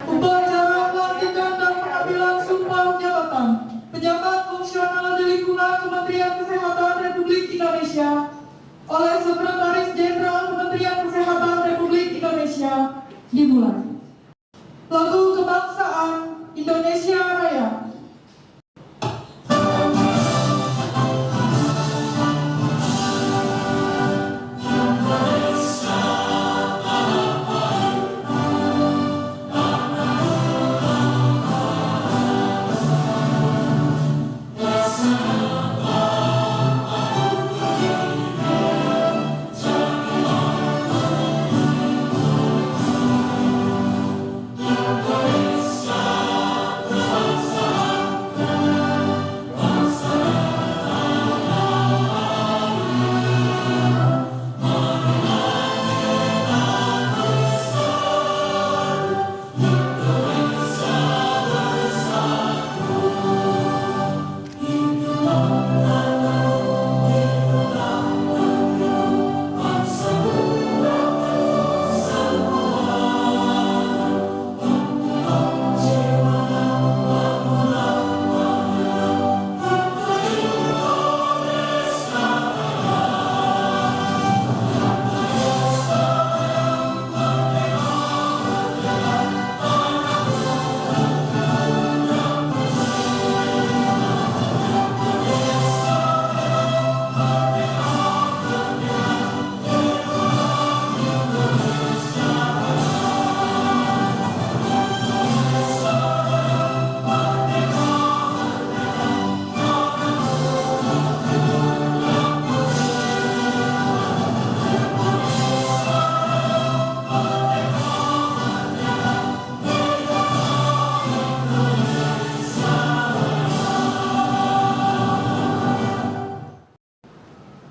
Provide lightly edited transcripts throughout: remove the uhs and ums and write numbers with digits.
Upacara pelantikan dan pengambilan sumpah jabatan pejabat fungsional di lingkungan Kementerian Kesehatan Republik Indonesia oleh Sekretaris Jenderal Kementerian Kesehatan Republik Indonesia dimulai. Lagu Kebangsaan Indonesia Raya.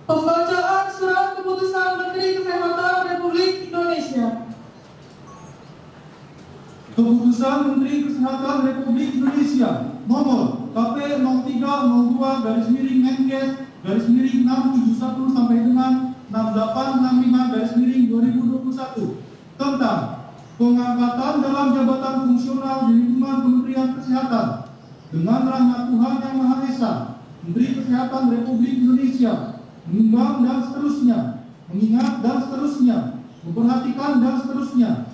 Pembacaan Surat Keputusan Menteri Kesehatan Republik Indonesia. Keputusan Menteri Kesehatan Republik Indonesia nomor KP 0302-Menkes-671 sampai dengan 6865-2021 tentang pengangkatan dalam jabatan fungsional di lingkungan Kementerian Kesehatan dengan rahmat Tuhan Yang Maha Esa, Menteri Kesehatan Republik Indonesia menimbang dan seterusnya, mengingat dan seterusnya, memperhatikan dan seterusnya,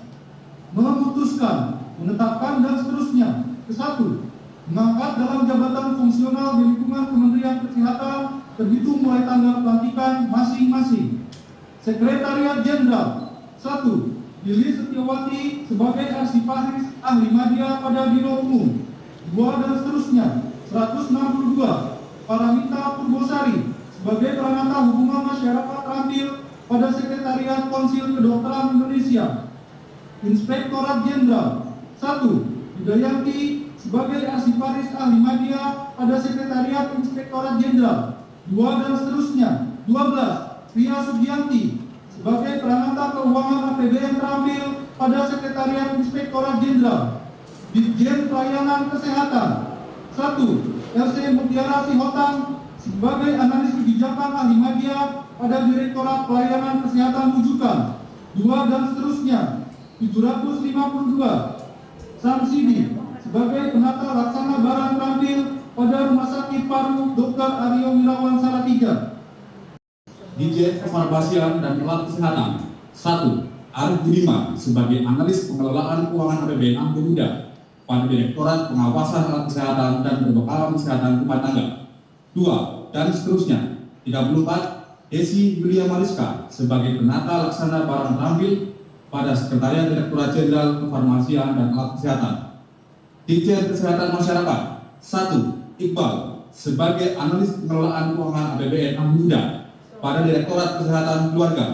memutuskan, menetapkan dan seterusnya. Kesatu, mengangkat dalam jabatan fungsional di lingkungan Kementerian Kesehatan terhitung mulai tanggal pelantikan masing-masing. Sekretariat Jenderal 1. Lili Setiawati sebagai Arsiparis Ahli Media pada Biro Umum 2 dan seterusnya 162. Paramita Purbosari sebagai Peranata Hubungan Masyarakat Terampil pada Sekretariat Konsil Kedokteran Indonesia. Inspektorat Jenderal 1. Widayanti sebagai Arsiparis Ahli Media pada Sekretariat Inspektorat Jenderal 2 dan seterusnya 12. Ria Sugianti sebagai Peranata Keuangan APBN Terampil pada Sekretariat Inspektorat Jenderal. Ditjen Pelayanan Kesehatan 1. RC Mutiara Sihotang sebagai Analis Kebijakan Ahli Media pada Direktorat Pelayanan Kesehatan Rujukan 2 dan seterusnya 752. Samsidi sebagai Penata Laksana Barang Terampil pada Rumah Sakit Paru Dr. Aryo Wirawan Salatiga. Ditjen Kefarmasian dan Alat Kesehatan 1. Arif Budiman sebagai Analis Pengelolaan Keuangan APBN Ampemuda pada Direktorat Pengawasan Alat Kesehatan dan Perbekalan Kesehatan Rumah Tangga 2 dan seterusnya 34. Desi Yulia Mariska sebagai Penata Laksana Barang Terampil pada Sekretariat Direktorat Jenderal Kefarmasian dan Alat Kesehatan. Ditjen Kesehatan Masyarakat 1. Iqbal sebagai Analis Pengelolaan Keuangan APBN Ampemuda pada Direktorat Kesehatan Keluarga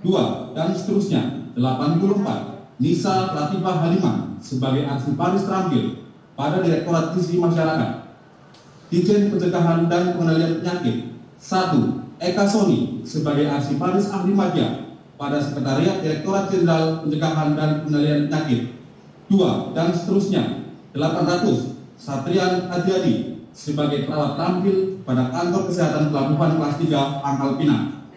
2 dan seterusnya 84. Nisa Latifah Haliman sebagai Arsiparis Terampil pada Direktorat Gizi Masyarakat. Ditjen Pencegahan dan Pengendalian Penyakit 1. Eka Soni sebagai Arsiparis Ahli Media pada Sekretariat Direktorat Jenderal Pencegahan dan Pengendalian Penyakit 2 dan seterusnya 800. Satrian Adjadi sebagai perawat tampil pada kantor kesehatan pelabuhan kelas 3 Pangkal Pinang.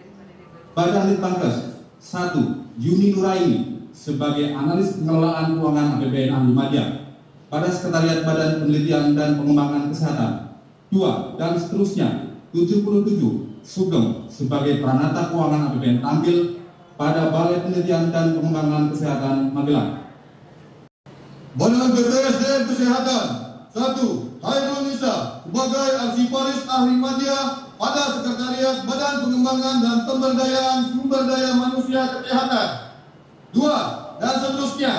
Badan Litbangkes 1. Yuni Nuraini sebagai analis pengelolaan keuangan APBN Ahli Madya pada Sekretariat Badan Penelitian dan Pengembangan Kesehatan. 2. Dan seterusnya 77. Sugeng sebagai peranata keuangan APBN tampil pada Balai Penelitian dan Pengembangan Kesehatan Magelang. Badan BPSDM Kesehatan 1. Hairul Nisa sebagai arsiparis ahli media pada Sekretariat Badan Pengembangan dan Pemberdayaan Sumber Daya Manusia Kesehatan. 2. Dan seterusnya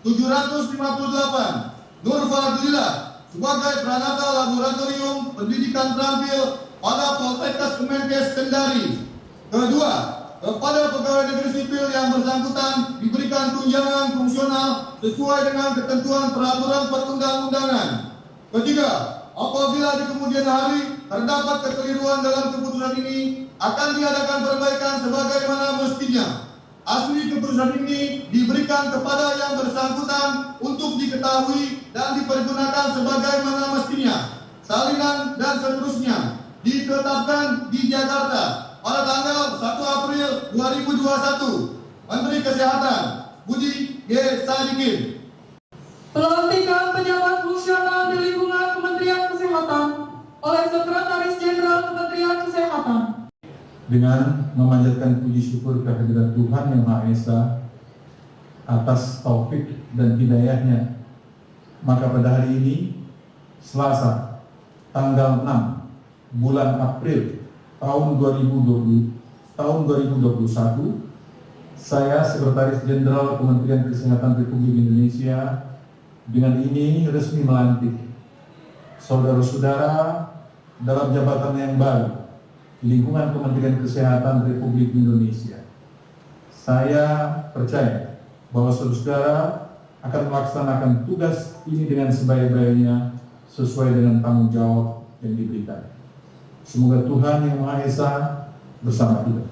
758. Nur Fadlillah sebagai peranata laboratorium pendidikan terampil pada Poltekkes Kemenkes Kendari. Kedua, kepada pegawai negeri sipil yang bersangkutan diberikan tunjangan fungsional sesuai dengan ketentuan peraturan perundang-undangan. Ketiga, apabila di kemudian hari terdapat kekeliruan dalam keputusan ini, akan diadakan perbaikan sebagaimana mestinya. Asli keputusan ini diberikan kepada yang bersangkutan untuk diketahui dan dipergunakan sebagaimana mestinya. Salinan dan seterusnya ditetapkan di Jakarta pada tanggal 1 April 2021. Menteri Kesehatan Budi G. Sadikin. Pelantikan pejabat fungsional di lingkungan Kementerian Kesehatan oleh Sekretaris Jenderal Kementerian Kesehatan. Dengan memanjatkan puji syukur kehadirat Tuhan Yang Maha Esa atas taufik dan hidayahnya, maka pada hari ini Selasa tanggal 6 bulan April tahun 2021, saya Sekretaris Jenderal Kementerian Kesehatan Republik Indonesia dengan ini resmi melantik saudara-saudara dalam jabatan yang baru di lingkungan Kementerian Kesehatan Republik Indonesia. Saya percaya bahwa saudara akan melaksanakan tugas ini dengan sebaik-baiknya sesuai dengan tanggung jawab yang diberikan. Semoga Tuhan Yang Maha Esa bersama kita.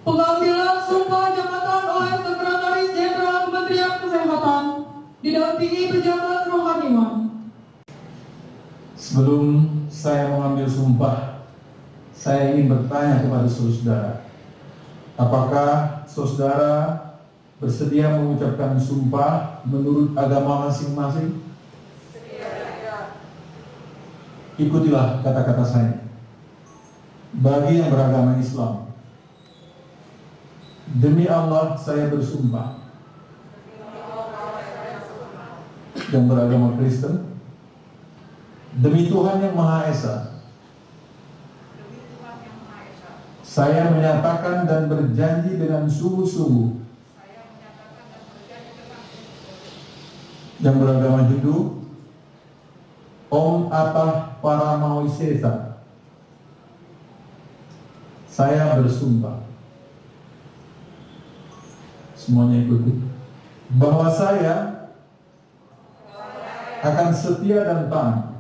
Pengambilan sumpah jabatan oleh Sekretaris Jenderal Kementerian Kesehatan didampingi pejabat rohaniwan. Sebelum saya mengambil sumpah, saya ingin bertanya kepada saudara, apakah saudara bersedia mengucapkan sumpah menurut agama masing-masing? Ikutilah kata-kata saya. Bagi yang beragama Islam, demi Allah saya bersumpah. Yang beragama Kristen, demi Tuhan Yang Maha Esa, saya menyatakan dan berjanji dengan sungguh-sungguh. Yang beragama Hindu, Om Atah Paramawisesa, saya bersumpah. Semuanya ikuti. Bahwa saya akan setia dan taat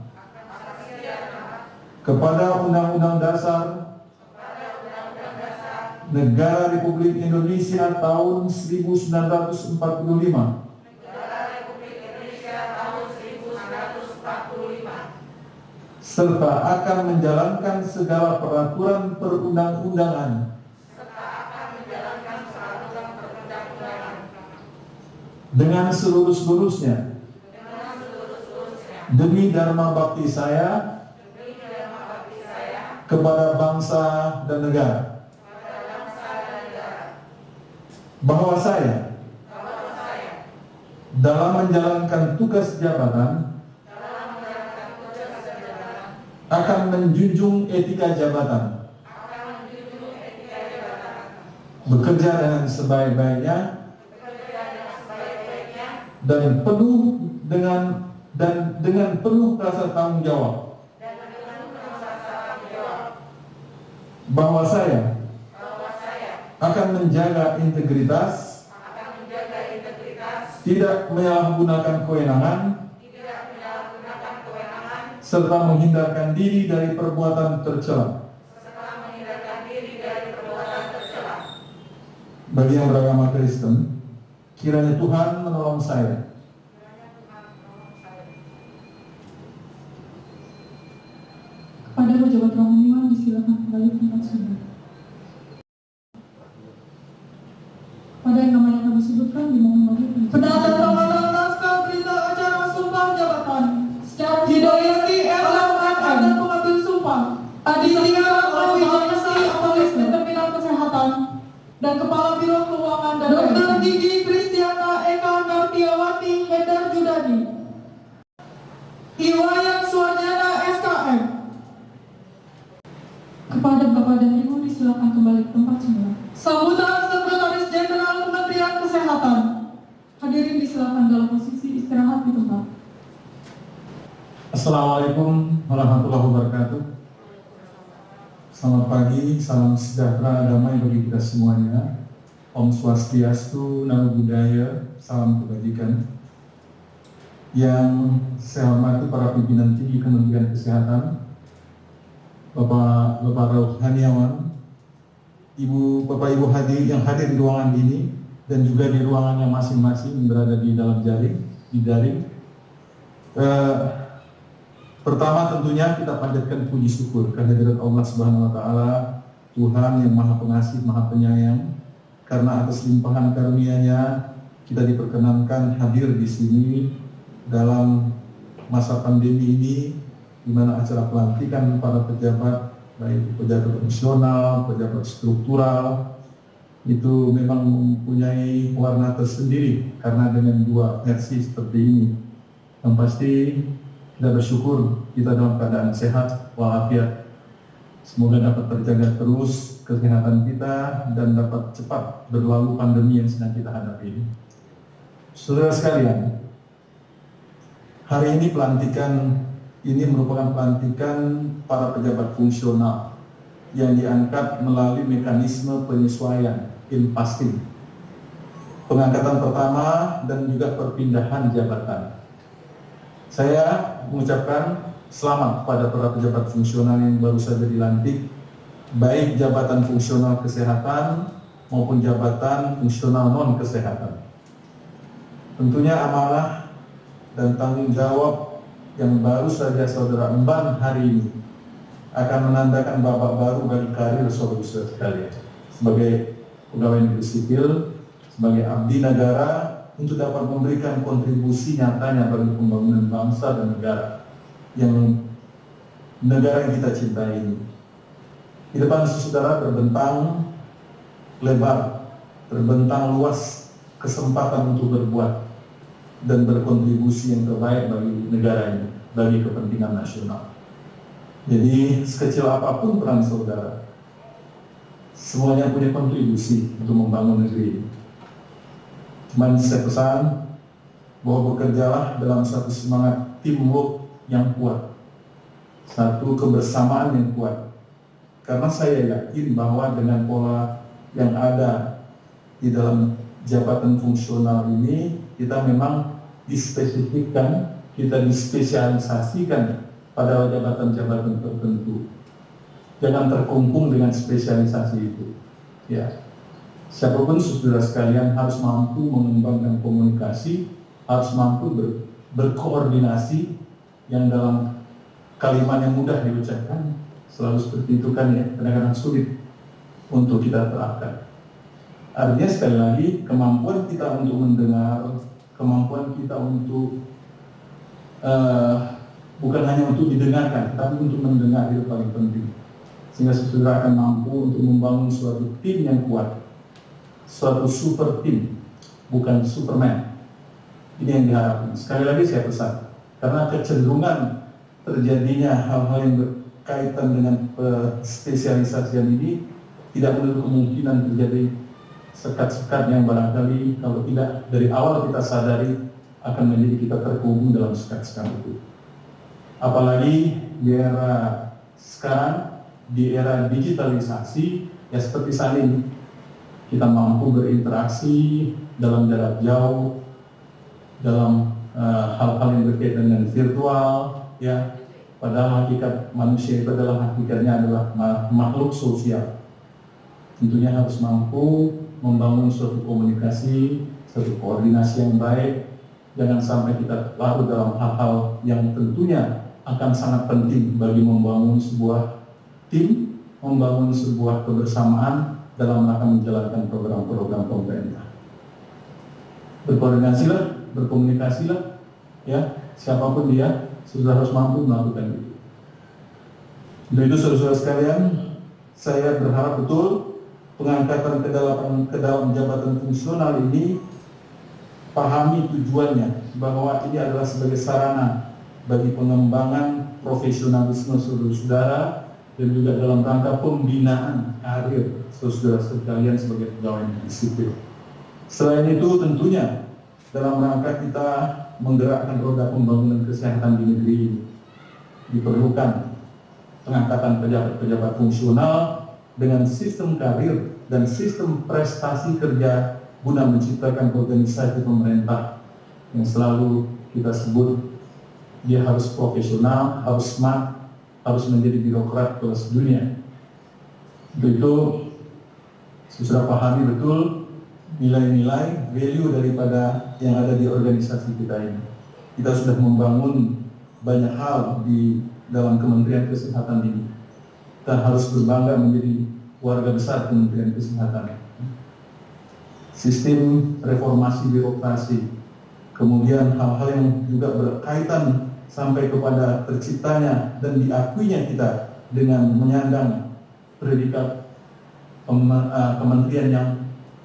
kepada Undang-Undang Dasar Negara Republik Indonesia tahun 1945 serta akan menjalankan segala peraturan perundang-undangan dengan selurus-lurusnya demi dharma bakti saya kepada bangsa dan negara. Bahwa saya dalam menjalankan tugas jabatan akan menjunjung etika jabatan, bekerja dengan sebaik-baiknya dan dengan penuh rasa tanggung jawab. Bahwa saya akan menjaga integritas, tidak menyalahgunakan kewenangan, serta menghindarkan diri dari perbuatan tercela. Bagi yang beragama Kristen, kiranya Tuhan menolong saya pejabat rohaniwan disilakan kembali ke tempat semula. Pada yang namanya kami sebutkan dimohon bagi pendapat pengamatan naskah berita acara sumpah jabatan secara Hidayati LMM dan pengambil sumpah Aditya Wijayasti Analis Determinan Kesehatan dan Kepala Biro Keuangan dan Dr. Gigi Kristiana Eka Nartiawati Hendar Judani Iwayan Suwajana SKM. Kepada Bapak dan Ibu disilakan kembali ke tempat semula. Sambutan Sekretaris Jenderal Kementerian Kesehatan. Hadirin disilakan dalam posisi istirahat di tempat. Assalamualaikum warahmatullahi wabarakatuh. Selamat pagi, salam sejahtera, damai bagi kita semuanya. Om Swastiastu, Namo Buddhaya, salam kebajikan. Yang saya hormati para pimpinan tinggi Kementerian Kesehatan, Bapak Rohaniawan, Bapak Ibu yang hadir di ruangan ini dan juga di ruangannya masing-masing berada di dalam daring. Pertama tentunya kita panjatkan puji syukur kehadirat Allah Subhanahu wa taala, Tuhan yang Maha Pengasih, Maha Penyayang, karena atas limpahan karunia-Nya kita diperkenankan hadir di sini dalam masa pandemi ini, di mana acara pelantikan para pejabat, baik pejabat profesional, pejabat struktural, itu memang mempunyai warna tersendiri karena dengan dua versi seperti ini. Yang pasti kita bersyukur kita dalam keadaan sehat walafiat. Semoga dapat terjaga terus kesehatan kita dan dapat cepat berlalu pandemi yang sedang kita hadapi ini. Saudara sekalian, hari ini pelantikan ini merupakan pelantikan para pejabat fungsional yang diangkat melalui mekanisme penyesuaian in-passing, pengangkatan pertama dan juga perpindahan jabatan. Saya mengucapkan selamat kepada para pejabat fungsional yang baru saja dilantik, baik jabatan fungsional kesehatan maupun jabatan fungsional non-kesehatan. Tentunya amanah dan tanggung jawab yang baru saja saudara emban hari ini akan menandakan babak baru bagi karir saudara sekalian sebagai pegawai negeri sipil, sebagai abdi negara untuk dapat memberikan kontribusi nyatanya bagi pembangunan bangsa dan negara yang kita cintai ini. Di depan saudara terbentang lebar, terbentang luas kesempatan untuk berbuat dan berkontribusi yang terbaik bagi negara ini, bagi kepentingan nasional. Jadi sekecil apapun peran saudara, semuanya punya kontribusi untuk membangun negeri ini. Cuman saya pesan bahwa bekerjalah dalam satu semangat teamwork yang kuat, satu kebersamaan yang kuat. Karena saya yakin bahwa dengan pola yang ada di dalam jabatan fungsional ini, kita memang dispesifikkan, kita dispesialisasikan pada jabatan-jabatan tertentu. Jangan terkungkung dengan spesialisasi itu. Ya, siapapun saudara sekalian harus mampu mengembangkan komunikasi, harus mampu berkoordinasi yang dalam kalimat yang mudah diucapkan selalu seperti itu kan ya, kadang-kadang sulit untuk kita terapkan. Artinya sekali lagi kemampuan kita untuk mendengar, kemampuan kita untuk bukan hanya untuk didengarkan, tapi untuk mendengar itu paling penting. Sehingga saudara akan mampu untuk membangun suatu tim yang kuat, suatu super tim, bukan Superman. Ini yang diharapkan. Sekali lagi saya pesan, karena kecenderungan terjadinya hal-hal yang berkaitan dengan spesialisasian ini tidak menutup kemungkinan terjadi sekat-sekat yang barangkali kalau tidak dari awal kita sadari akan menjadi kita terkungkung dalam sekat-sekat itu. Apalagi di era sekarang, di era digitalisasi, ya seperti saat ini kita mampu berinteraksi dalam jarak jauh, dalam hal-hal yang berkaitan dengan virtual, ya. Padahal hakikat manusia itu adalah hakikatnya adalah makhluk sosial. Tentunya harus mampu membangun suatu komunikasi, suatu koordinasi yang baik. Jangan sampai kita larut dalam hal-hal yang tentunya akan sangat penting bagi membangun sebuah tim, membangun sebuah kebersamaan dalam rangka menjalankan program-program pemerintah. Berkoordinasilah, berkomunikasilah, ya, siapapun dia sudah harus mampu melakukan itu. Untuk itu, saudara-saudara sekalian, saya berharap betul pengangkatan ke dalam jabatan fungsional ini pahami tujuannya, bahwa ini adalah sebagai sarana bagi pengembangan profesionalisme saudara-saudara dan juga dalam rangka pembinaan karir saudara sekalian sebagai pegawai negeri sipil. Selain itu, tentunya dalam rangka kita menggerakkan roda pembangunan kesehatan di negeri ini, diperlukan pengangkatan pejabat-pejabat fungsional dengan sistem karir dan sistem prestasi kerja guna menciptakan organisasi pemerintah yang selalu kita sebut dia harus profesional, harus smart, harus menjadi birokrat kelas dunia. Untuk itu, sudah pahami betul nilai-nilai, value daripada yang ada di organisasi kita ini. Kita sudah membangun banyak hal di dalam Kementerian Kesehatan ini. Kita harus berbangga menjadi warga besar Kementerian Kesehatan. Sistem reformasi birokrasi, kemudian hal-hal yang juga berkaitan sampai kepada terciptanya dan diakuinya kita dengan menyandang predikat kementerian yang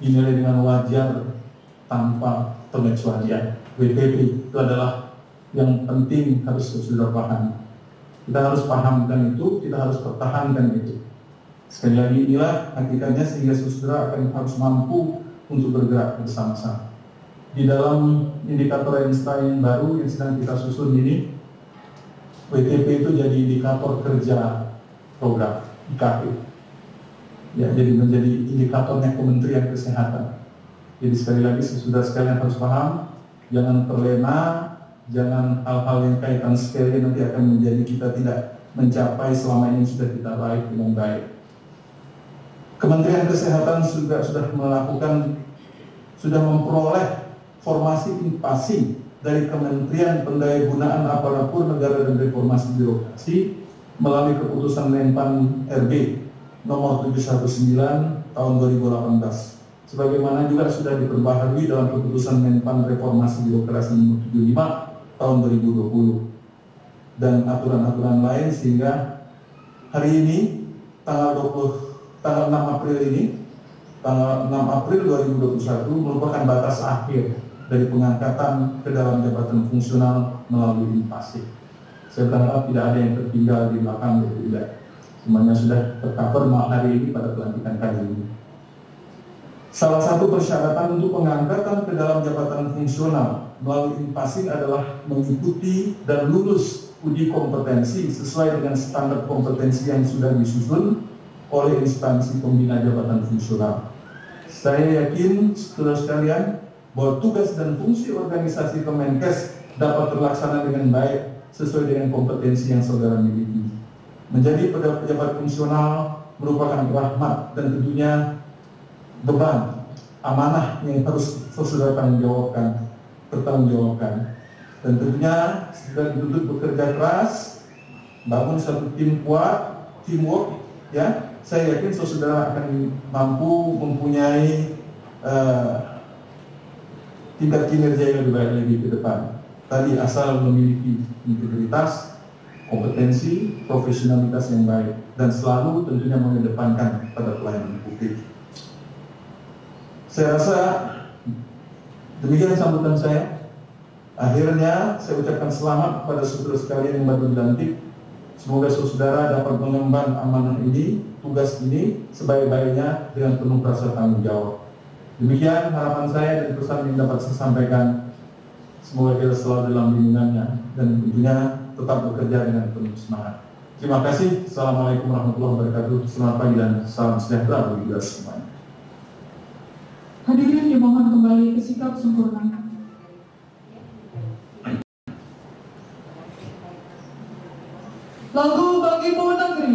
dinilai dengan wajar tanpa pengecualian. WTP itu adalah yang penting harus sudah paham. Kita harus pahamkan itu, kita harus pertahankan itu. Sekali lagi inilah hakikatnya sehingga saudara akan harus mampu untuk bergerak bersama-sama. Di dalam indikator Einstein baru yang sedang kita susun ini, WTP itu jadi indikator kerja program, IKP. Ya, jadi menjadi indikatornya Kementerian Kesehatan. Jadi sekali lagi saudara sekalian harus paham, jangan terlena, jangan hal-hal yang kaitan sepele nanti akan menjadi kita tidak mencapai selama ini sudah kita raih dengan baik. Kementerian Kesehatan juga sudah memperoleh formasi passing dari Kementerian Pendayagunaan Aparatur Negara dan Reformasi Birokrasi melalui keputusan Menpan RB nomor 719 tahun 2018. Sebagaimana juga sudah diperbaharui dalam keputusan Menpan Reformasi Birokrasi nomor 75 tahun 2020 dan aturan-aturan lain, sehingga hari ini tanggal 6 April ini, tanggal 6 April 2021 merupakan batas akhir dari pengangkatan ke dalam jabatan fungsional melalui passing. Saya berharap tidak ada yang tertinggal di belakang, tidak. Semuanya sudah tercover hari ini pada pelantikan kali ini. Salah satu persyaratan untuk pengangkatan ke dalam jabatan fungsional melalui passing adalah mengikuti dan lulus uji kompetensi sesuai dengan standar kompetensi yang sudah disusun oleh instansi pembina jabatan fungsional. Saya yakin saudara sekalian bahwa tugas dan fungsi organisasi Kemenkes dapat terlaksana dengan baik sesuai dengan kompetensi yang saudara miliki. Menjadi pejabat fungsional merupakan rahmat dan tentunya beban, amanah yang harus saudara pertanggungjawabkan. Dan tentunya sudah dituntut bekerja keras, bangun satu tim kuat, teamwork, ya. Saya yakin saudara akan mampu mempunyai tingkat kinerja yang lebih baik lagi ke depan. Tadi asal memiliki integritas, kompetensi, profesionalitas yang baik, dan selalu tentunya mengedepankan pada pelayanan publik. Saya rasa demikian sambutan saya. Akhirnya saya ucapkan selamat kepada saudara sekalian yang baru dilantik. Semoga saudara dapat mengemban amanah ini, tugas ini sebaik-baiknya dengan penuh rasa tanggung jawab. Demikian harapan saya dan pesan yang dapat saya sampaikan. Semoga kita selalu dalam lindungannya dan tentunya tetap bekerja dengan penuh semangat. Terima kasih. Assalamualaikum warahmatullahi wabarakatuh. Selamat pagi dan salam sejahtera bagi kita semuanya. Hadirin dimohon kembali ke sikap sempurna. Lagu bagi Ibu Negeri.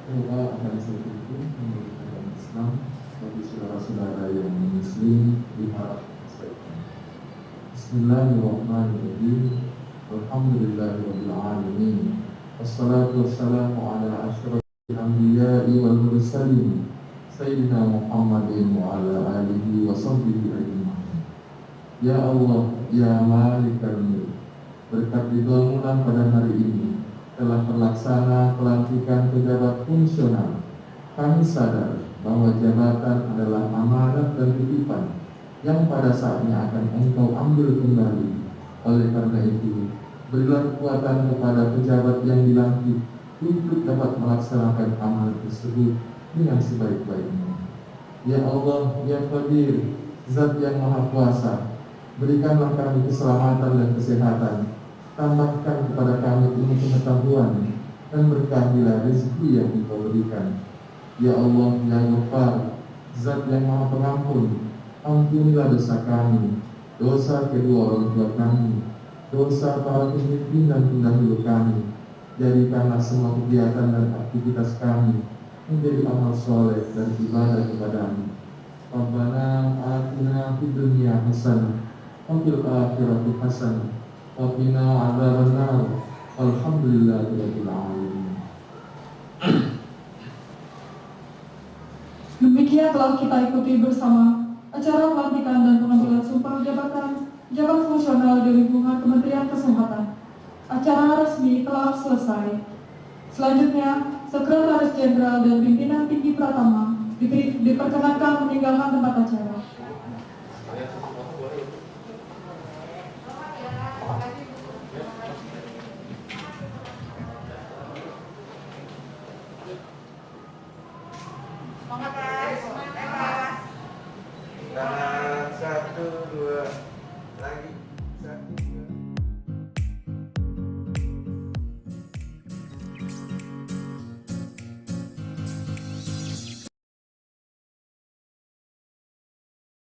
Doa akan saya tutup memberikan Islam bagi saudara-saudara yang muslim diharap selesaikan. Bismillahirrahmanirrahim. Alhamdulillahirabbil alamin. Wassalatu wassalamu ala asyrofil anbiya'i wal mursalin Sayyidina Muhammadin wa ala alihi wa sahbihi ajma'in. Ya Allah, ya Malikal Mulk, berkat ridho-Mu pada hari ini telah terlaksana pelantikan pejabat fungsional. Kami sadar bahwa jabatan adalah amanat dan titipan yang pada saatnya akan Engkau ambil kembali. Oleh karena itu, berilah kekuatan kepada pejabat yang dilantik untuk dapat melaksanakan amanat tersebut dengan sebaik-baiknya. Ya Allah, ya Qadir, Zat yang Maha Kuasa, berikanlah kami keselamatan dan kesehatan. Tambahkan kepada kami ilmu pengetahuan dan berkahilah rezeki yang Engkau berikan. Ya Allah, ya Ghaffar, Zat yang Maha Pengampun, ampunilah dosa kami, dosa kedua orang tua kami, dosa para pemimpin dan pendahulu kami. Jadikanlah semua kegiatan dan aktivitas kami menjadi amal soleh dan ibadah kepada-Mu. Rabbana atina fid dunya hasanah wa fil akhirati hasanah wa qina adzabannar. Alhamdulillahirabbil alamin. Demikian telah kita ikuti bersama acara pelantikan dan pengambilan sumpah jabatan jabat fungsional di lingkungan Kementerian Kesehatan. Acara resmi telah selesai. Selanjutnya, Sekretaris Jenderal dan Pimpinan Tinggi Pratama diperkenankan meninggalkan tempat acara.